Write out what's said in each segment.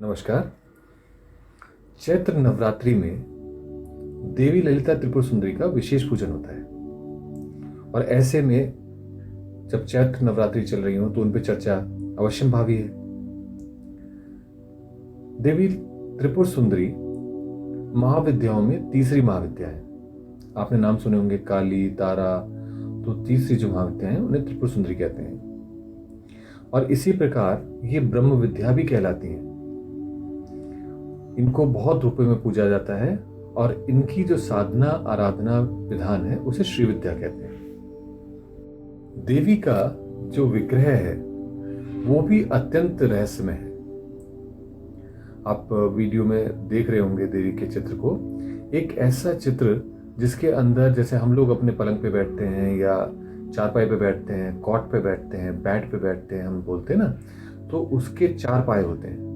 नमस्कार। चैत्र नवरात्रि में देवी ललिता त्रिपुर सुंदरी का विशेष पूजन होता है और ऐसे में जब चैत्र नवरात्रि चल रही हो तो उन पे चर्चा अवश्यम भावी है। देवी त्रिपुर सुंदरी महाविद्याओं में तीसरी महाविद्या है। आपने नाम सुने होंगे काली, तारा, तो तीसरी जो महाविद्या है उन्हें त्रिपुर सुंदरी कहते हैं और इसी प्रकार ये ब्रह्म विद्या भी कहलाती हैं। इनको बहुत रूपों में पूजा जाता है और इनकी जो साधना आराधना विधान है उसे श्री विद्या कहते हैं। देवी का जो विग्रह है वो भी अत्यंत रहस्यमय है। आप वीडियो में देख रहे होंगे देवी के चित्र को, एक ऐसा चित्र जिसके अंदर जैसे हम लोग अपने पलंग पे बैठते हैं या चारपाई पे बैठते हैं, कॉट पे बैठते हैं, बेड पे बैठते हैं, हम बोलते हैं ना, तो उसके चार पाए होते हैं।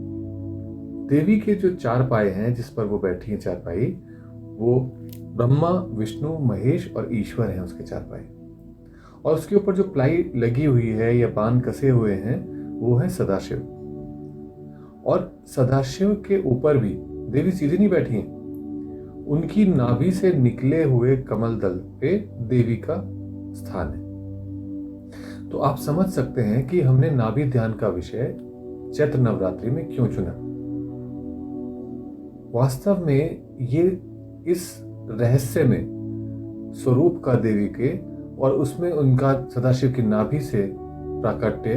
देवी के जो चार पाए हैं जिस पर वो बैठी है चारपाई, वो ब्रह्मा, विष्णु, महेश और ईश्वर हैं उसके चार पाए। और उसके ऊपर जो प्लाई लगी हुई है या बाण कसे हुए हैं वो है सदाशिव। और सदाशिव के ऊपर भी देवी सीधी नहीं बैठी हैं, उनकी नाभि से निकले हुए कमल दल पे देवी का स्थान है। तो आप समझ सकते हैं कि हमने नाभि ध्यान का विषय चैत्र नवरात्रि में क्यों चुना। वास्तव में ये इस रहस्य में स्वरूप का देवी के और उसमें उनका सदाशिव की नाभि से प्राकट्य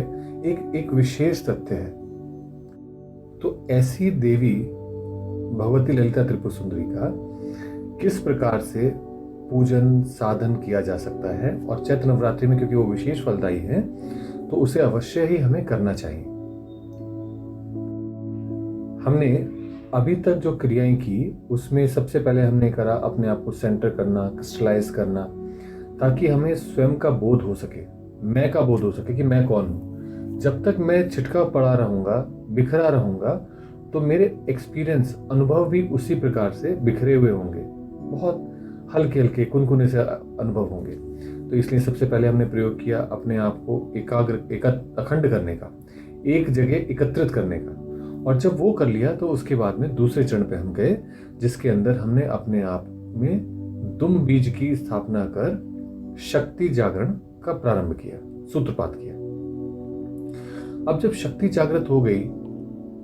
एक विशेष तथ्य है। तो ऐसी देवी भगवती ललिता त्रिपुर सुंदरी का किस प्रकार से पूजन साधन किया जा सकता है और चैत्र नवरात्रि में क्योंकि वो विशेष फलदायी है तो उसे अवश्य ही हमें करना चाहिए। हमने अभी तक जो क्रियाएं की उसमें सबसे पहले हमने करा अपने आप को सेंटर करना, क्रिस्टलाइज करना, ताकि हमें स्वयं का बोध हो सके, मैं का बोध हो सके कि मैं कौन हूँ। जब तक मैं छिटका पड़ा रहूंगा, बिखरा रहूंगा, तो मेरे एक्सपीरियंस, अनुभव भी उसी प्रकार से बिखरे हुए होंगे, बहुत हल्के हल्के कुनकुने से अनुभव होंगे। तो इसलिए सबसे पहले हमने प्रयोग किया अपने आप को अखंड करने का, एक जगह एकत्रित करने का। और जब वो कर लिया तो उसके बाद में दूसरे चरण पे हम गए, जिसके अंदर हमने अपने आप में दुम बीज की स्थापना कर शक्ति जागरण का प्रारंभ किया, सूत्रपात किया। अब जब शक्ति जागृत हो गई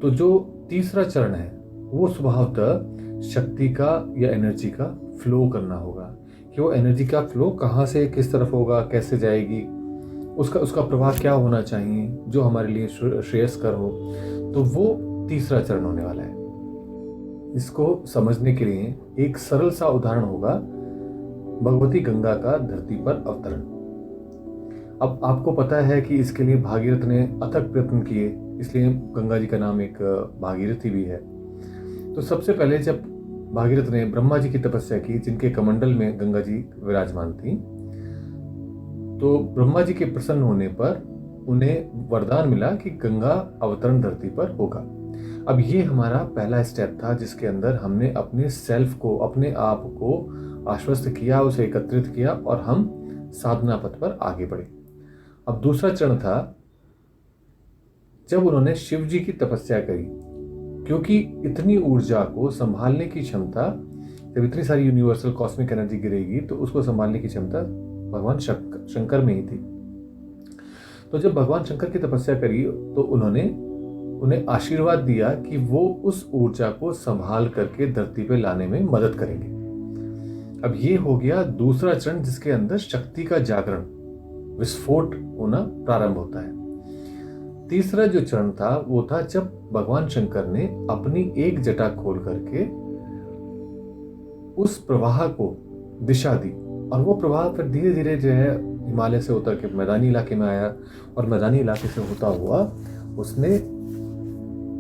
तो जो तीसरा चरण है वो स्वभावतः शक्ति का या एनर्जी का फ्लो करना होगा कि वो एनर्जी का फ्लो कहाँ से किस तरफ होगा, कैसे जाएगी, उसका प्रभाव क्या होना चाहिए जो हमारे लिए श्रेयस्कर हो। तो वो तीसरा चरण होने वाला है। इसको समझने के लिए एक सरल सा उदाहरण होगा भगवती गंगा का धरती पर अवतरण। अब आपको पता है कि इसके लिए भागीरथ ने अथक प्रयत्न किए, इसलिए गंगा जी का नाम एक भागीरथी भी है। तो सबसे पहले जब भागीरथ ने ब्रह्मा जी की तपस्या की, जिनके कमंडल में गंगा जी विराजमान थी, तो ब्रह्मा जी के प्रसन्न होने पर उन्हें वरदान मिला कि गंगा अवतरण धरती पर होगा। अब ये हमारा पहला स्टेप था जिसके अंदर हमने अपने सेल्फ को, अपने आप को आश्वस्त किया, उसे एकत्रित किया और हम साधना पथ पर आगे बढ़े। अब दूसरा चरण था जब उन्होंने शिव जी की तपस्या करी, क्योंकि इतनी ऊर्जा को संभालने की क्षमता, जब इतनी सारी यूनिवर्सल कॉस्मिक एनर्जी गिरेगी तो उसको संभालने की क्षमता भगवान शंकर में ही थी। तो जब भगवान शंकर की तपस्या करी तो उन्हें आशीर्वाद दिया कि वो उस ऊर्जा को संभाल करके धरती पे लाने में मदद करेंगे। अब ये हो गया दूसरा चरण जिसके अंदर शक्ति का जागरण, विस्फोट होना प्रारंभ होता है। तीसरा जो चरण था वो था जब भगवान शंकर ने अपनी एक जटा खोल करके उस प्रवाह को दिशा दी और वो प्रवाह फिर धीरे धीरे जो है हिमालय से उतर के मैदानी इलाके में आया और मैदानी इलाके से होता हुआ उसने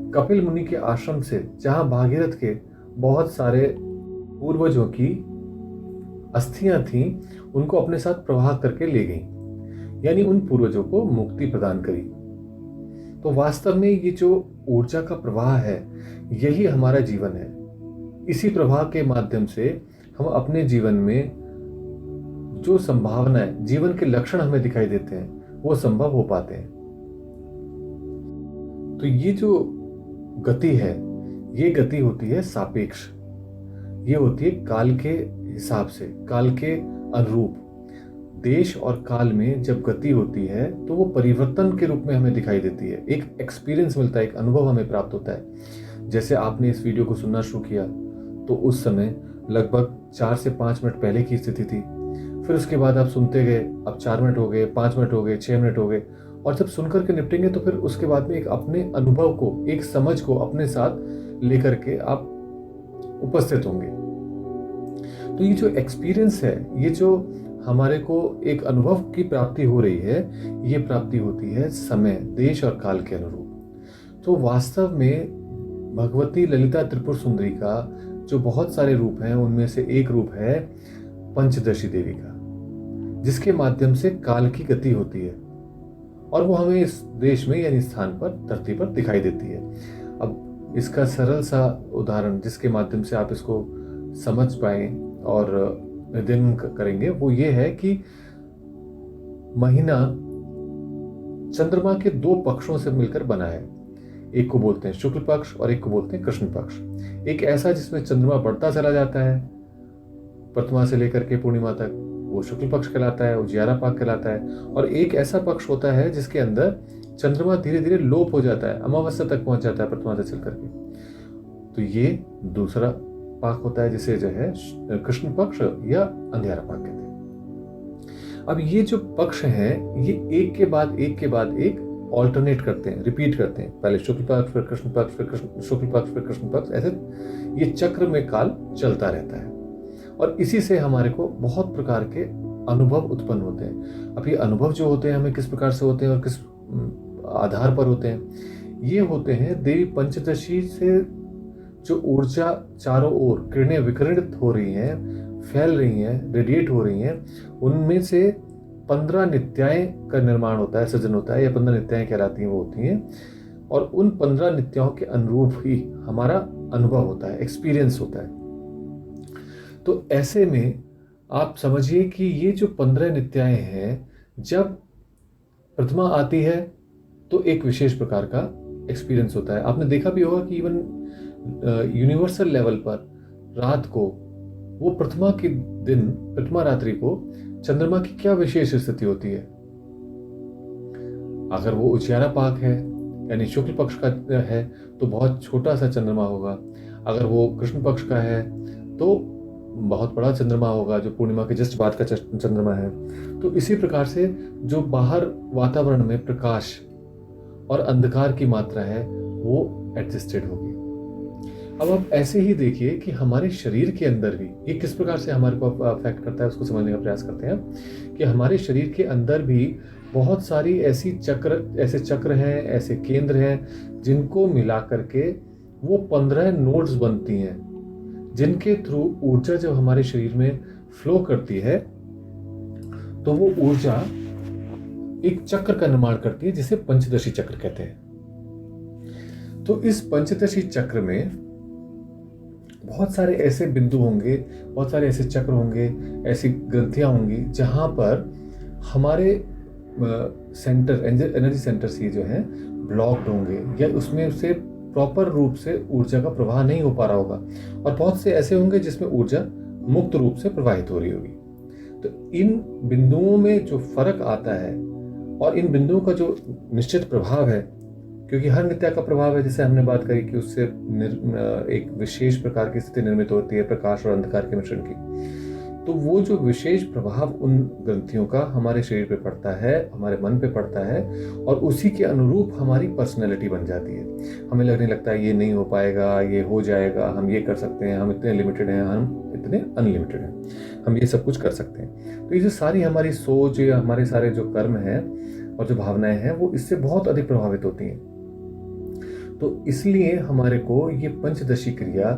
कपिल मुनि के आश्रम से, जहां भागीरथ के बहुत सारे पूर्वजों की अस्थियां थीं, उनको अपने साथ प्रवाह करके ले गई, यानी उन पूर्वजों को मुक्ति प्रदान करी। तो वास्तव में ये जो ऊर्जा का प्रवाह है यही हमारा जीवन है। इसी प्रवाह के माध्यम से हम अपने जीवन में जो संभावनाएं, जीवन के लक्षण हमें दिखाई देते हैं वो संभव हो पाते हैं। तो ये जो गति है, ये गति होती है सापेक्ष। ये होती है काल के हिसाब से, काल के अनुरूप। देश और काल में जब गति होती है तो वो परिवर्तन के रूप में हमें दिखाई देती है। एक एक्सपीरियंस मिलता है, एक अनुभव हमें प्राप्त होता है। जैसे आपने इस वीडियो को सुनना शुरू किया तो उस समय लगभग 4 से 5 मिनट पहले की स्थिति थी। फिर उसके बाद आप सुनते गए, अब 4 मिनट हो गए, 5 मिनट हो गए, 6 मिनट हो गए, और जब सुनकर के निपटेंगे तो फिर उसके बाद में एक अपने अनुभव को, एक समझ को अपने साथ लेकर के आप उपस्थित होंगे। तो ये जो एक्सपीरियंस है, ये जो हमारे को एक अनुभव की प्राप्ति हो रही है, ये प्राप्ति होती है समय, देश और काल के अनुरूप। तो वास्तव में भगवती ललिता त्रिपुर सुंदरी का जो बहुत सारे रूप हैं, उनमें से एक रूप है पंचदशी देवी का, जिसके माध्यम से काल की गति होती है और वो हमें इस देश में यानी स्थान पर, धरती पर दिखाई देती है। अब इसका सरल सा उदाहरण जिसके माध्यम से आप इसको समझ पाए और निर्देन करेंगे, वो ये है कि महीना चंद्रमा के 2 पक्षों से मिलकर बना है। एक को बोलते हैं शुक्ल पक्ष और एक को बोलते हैं कृष्ण पक्ष। एक ऐसा जिसमें चंद्रमा बढ़ता चला जाता है, प्रथमा से लेकर के पूर्णिमा तक, वो शुक्ल पक्ष कहलाता है, उजियारा पाक कहलाता है। और एक ऐसा पक्ष होता है जिसके अंदर चंद्रमा धीरे धीरे लोप हो जाता है, अमावस्या तक पहुंच जाता है प्रथमा से चल करके, तो ये दूसरा पाक होता है, जिसे जो है कृष्ण पक्ष या अंधियारा पाक कहते हैं। अब ये जो पक्ष हैं, ये एक के बाद एक ऑल्टरनेट करते हैं, रिपीट करते हैं। पहले शुक्ल पक्ष, फिर कृष्ण पक्ष, फिर शुक्ल पक्ष, फिर कृष्ण पक्ष, ऐसे ये चक्र में काल चलता रहता है। और इसी से हमारे को बहुत प्रकार के अनुभव उत्पन्न होते हैं। अब ये अनुभव जो होते हैं हमें किस प्रकार से होते हैं और किस आधार पर होते हैं? ये होते हैं देवी पंचदशी से जो ऊर्जा चारों ओर किरणें विकिरणित हो रही हैं, फैल रही हैं, रेडिएट हो रही हैं, उनमें से 15 नित्याएं का निर्माण होता है, सृजन होता है। या 15 नित्याएं कहलाती हैं, वो होती हैं। और उन 15 नित्याओं के अनुरूप ही हमारा अनुभव होता है, एक्सपीरियंस होता है। तो ऐसे में आप समझिए कि ये जो 15 नित्याएं हैं, जब प्रतिमा आती है तो एक विशेष प्रकार का एक्सपीरियंस होता है। आपने देखा भी होगा कि इवन यूनिवर्सल लेवल पर रात को, वो प्रतिमा के दिन, प्रतिमा रात्रि को चंद्रमा की क्या विशेष स्थिति होती है। अगर वो उजियारा पाक है यानी शुक्ल पक्ष का है तो बहुत छोटा सा चंद्रमा होगा। अगर वो कृष्ण पक्ष का है तो बहुत बड़ा चंद्रमा होगा, जो पूर्णिमा के जस्ट बाद का चंद्रमा है। तो इसी प्रकार से जो बाहर वातावरण में प्रकाश और अंधकार की मात्रा है वो एडजस्टेड होगी। अब आप ऐसे ही देखिए कि हमारे शरीर के अंदर भी ये किस प्रकार से हमारे को अफेक्ट करता है, उसको समझने का प्रयास करते हैं कि हमारे शरीर के अंदर भी बहुत सारी ऐसे चक्र हैं, ऐसे केंद्र हैं, जिनको मिला करके वो 15 नोड्स बनती हैं, जिनके थ्रू ऊर्जा जब हमारे शरीर में फ्लो करती है तो वो ऊर्जा एक चक्र का निर्माण करती है, जिसे पंचदशी चक्र कहते हैं। तो इस पंचदशी चक्र में बहुत सारे ऐसे बिंदु होंगे, बहुत सारे ऐसे चक्र होंगे, ऐसी ग्रंथियां होंगी जहां पर हमारे सेंटर, एनर्जी सेंटर्स ही जो है ब्लॉक्ड होंगे, या उसमें से प्रॉपर रूप से ऊर्जा का प्रवाह नहीं हो पा रहा होगा। और बहुत से ऐसे होंगे जिसमें ऊर्जा मुक्त रूप से प्रवाहित हो रही होगी। तो इन बिंदुओं में जो फर्क आता है और इन बिंदुओं का जो निश्चित प्रभाव है, क्योंकि हर नित्या का प्रभाव है, जैसे हमने बात करी कि उससे एक विशेष प्रकार की स्थिति निर्मित होती है प्रकाश और अंधकार के मिश्रण की। तो वो जो विशेष प्रभाव उन ग्रंथियों का हमारे शरीर पे पड़ता है, हमारे मन पे पड़ता है, और उसी के अनुरूप हमारी पर्सनैलिटी बन जाती है। हमें लगने लगता है ये नहीं हो पाएगा, ये हो जाएगा, हम ये कर सकते हैं, हम इतने लिमिटेड हैं, हम इतने अनलिमिटेड हैं, हम ये सब कुछ कर सकते हैं। तो ये जो सारी हमारी सोच या हमारे सारे जो कर्म हैं और जो भावनाएं हैं, वो इससे बहुत अधिक प्रभावित होती हैं। तो इसलिए हमारे को ये पंचदशी क्रिया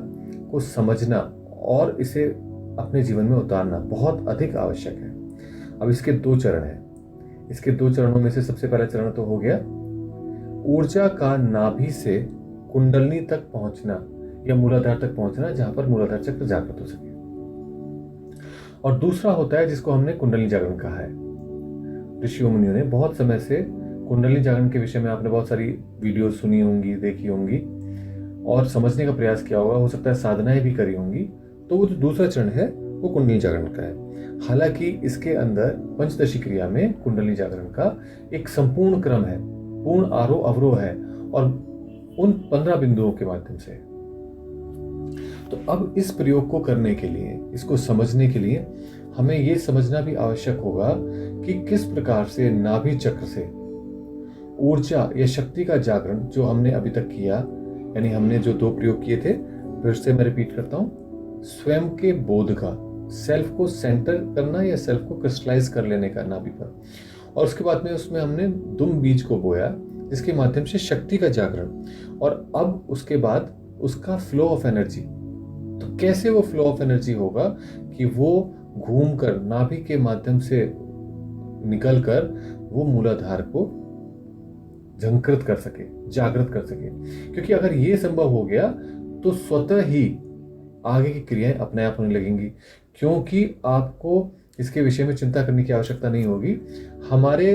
को समझना और इसे अपने जीवन में उतारना बहुत अधिक आवश्यक है। अब इसके 2 चरण हैं। इसके 2 चरणों में से सबसे पहला चरण तो हो गया ऊर्जा का नाभि से कुंडलनी तक पहुंचना या मूलाधार तक पहुंचना, जहां पर मूलाधार चक्र जागृत हो सके। और दूसरा होता है जिसको हमने कुंडली जागरण कहा है। ऋषियों मुनियों ने बहुत समय से कुंडली जागरण के विषय में, आपने बहुत सारी वीडियो सुनी होंगी, देखी होंगी, और समझने का प्रयास किया होगा, हो सकता है साधनाएं भी करी होंगी, तो वो जो दूसरा चरण है वो कुंडली जागरण का है। हालांकि इसके अंदर पंचदशी क्रिया में कुंडली जागरण का एक संपूर्ण क्रम है, पूर्ण आरोह अवरोह है, और उन 15 बिंदुओं के माध्यम से। तो अब इस प्रयोग को करने के लिए, इसको समझने के लिए हमें यह समझना भी आवश्यक होगा कि किस प्रकार से नाभि चक्र से ऊर्जा या शक्ति का जागरण जो हमने अभी तक किया, यानी हमने जो 2 प्रयोग किए थे, फिर से मैं रिपीट करता हूं, स्वयं के बोध का, सेल्फ को सेंटर करना या सेल्फ को क्रिस्टलाइज कर लेने का नाभि पर, और उसके बाद में उसमें हमने दुम बीज को बोया जिसके माध्यम से शक्ति का जागरण, और अब उसके बाद उसका फ्लो ऑफ एनर्जी। तो कैसे वो फ्लो ऑफ एनर्जी होगा कि वो घूमकर नाभि के माध्यम से निकलकर वो मूलाधार को झंकृत कर सके, जागृत कर सके। क्योंकि अगर ये संभव हो गया तो स्वतः ही आगे की क्रियाएं अपने आप होने लगेंगी, क्योंकि आपको इसके विषय में चिंता करने की आवश्यकता नहीं होगी। हमारे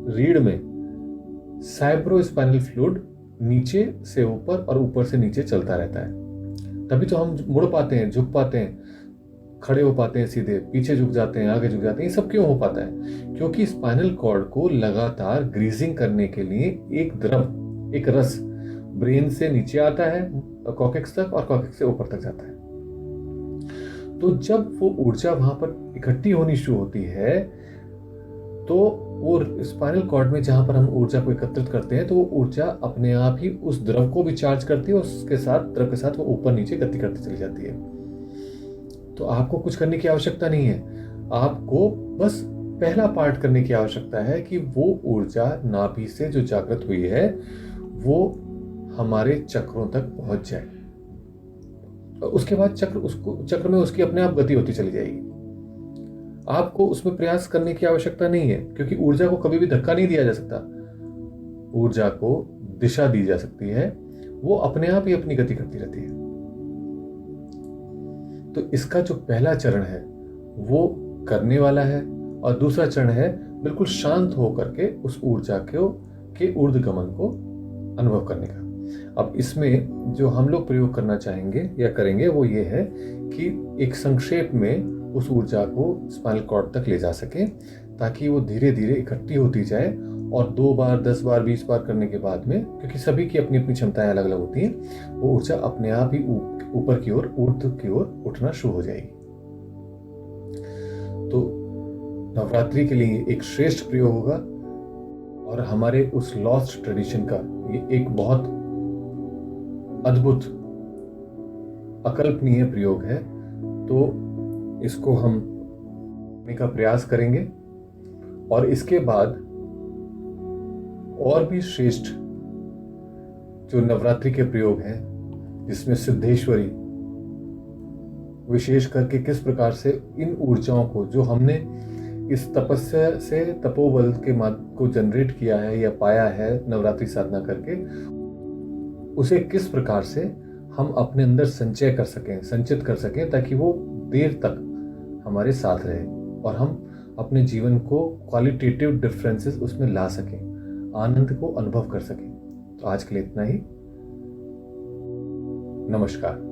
रीढ़ में साइब्रोस्पाइनल फ्लूइड नीचे से ऊपर और ऊपर से नीचे चलता रहता है, तभी तो हम मुड़ पाते हैं, झुक पाते हैं, खड़े हो पाते हैं सीधे, पीछे झुक जाते हैं, आगे झुक जाते हैं। ये सब क्यों हो पाता है? क्योंकि स्पाइनल कॉर्ड को लगातार ग्रीजिंग करने के लिए एक द्रव, एक रस ब्रेन से नीचे आता है कॉर्टेक्स तक, और कॉर्टेक्स से ऊपर तक जाता है। तो जब वो ऊर्जा वहां पर इकट्ठी होनी शुरू होती है, तो वो स्पाइनल कॉर्ड में जहां पर हम ऊर्जा को एकत्रित करते हैं, तो वो ऊर्जा अपने आप ही उस द्रव को भी चार्ज करती है, और उसके साथ द्रव के साथ वो ऊपर नीचे गति करती चली जाती है। तो आपको कुछ करने की आवश्यकता नहीं है, आपको बस पहला पार्ट करने की आवश्यकता है कि वो ऊर्जा नाभि से जो जागृत हुई है वो हमारे चक्रों तक पहुंच जाए, और उसके बाद चक्र में उसकी अपने आप गति होती चली जाएगी। आपको उसमें प्रयास करने की आवश्यकता नहीं है, क्योंकि ऊर्जा को कभी भी धक्का नहीं दिया जा सकता, ऊर्जा को दिशा दी जा सकती है, वो अपने आप ही अपनी गति करती रहती है। तो इसका जो पहला चरण है वो करने वाला है, और दूसरा चरण है बिल्कुल शांत होकर के उस ऊर्जा के ऊर्ध्वगमन को अनुभव करने का। अब इसमें जो हम लोग प्रयोग करना चाहेंगे या करेंगे वो ये है कि एक संक्षेप में उस ऊर्जा को स्पाइनल कॉर्ड तक ले जा सके, ताकि वो धीरे धीरे इकट्ठी होती जाए, और 2 बार, 10 बार, 20 बार करने के बाद में, क्योंकि सभी की अपनी अपनी क्षमताएं अलग अलग होती हैं, वो ऊर्जा अपने आप ही ऊपर की ओर, ऊर्ध्व की ओर उठना शुरू हो जाएगी। तो नवरात्रि के लिए एक श्रेष्ठ प्रयोग होगा, और हमारे उस लॉस्ट ट्रेडिशन का ये एक बहुत अद्भुत, अकल्पनीय प्रयोग है। तो इसको हम करने का प्रयास करेंगे, और इसके बाद और भी श्रेष्ठ जो नवरात्रि के प्रयोग हैं, जिसमें सिद्धेश्वरी विशेष करके किस प्रकार से इन ऊर्जाओं को जो हमने इस तपस्या से, तपोबल के को जनरेट किया है या पाया है नवरात्रि साधना करके, उसे किस प्रकार से हम अपने अंदर संचय कर सकें, संचित कर सकें, ताकि वो देर तक हमारे साथ रहे और हम अपने जीवन को क्वालिटेटिव डिफरेंसेस उसमें ला सकें, आनंद को अनुभव कर सकें। तो आज के लिए इतना ही। नमस्कार।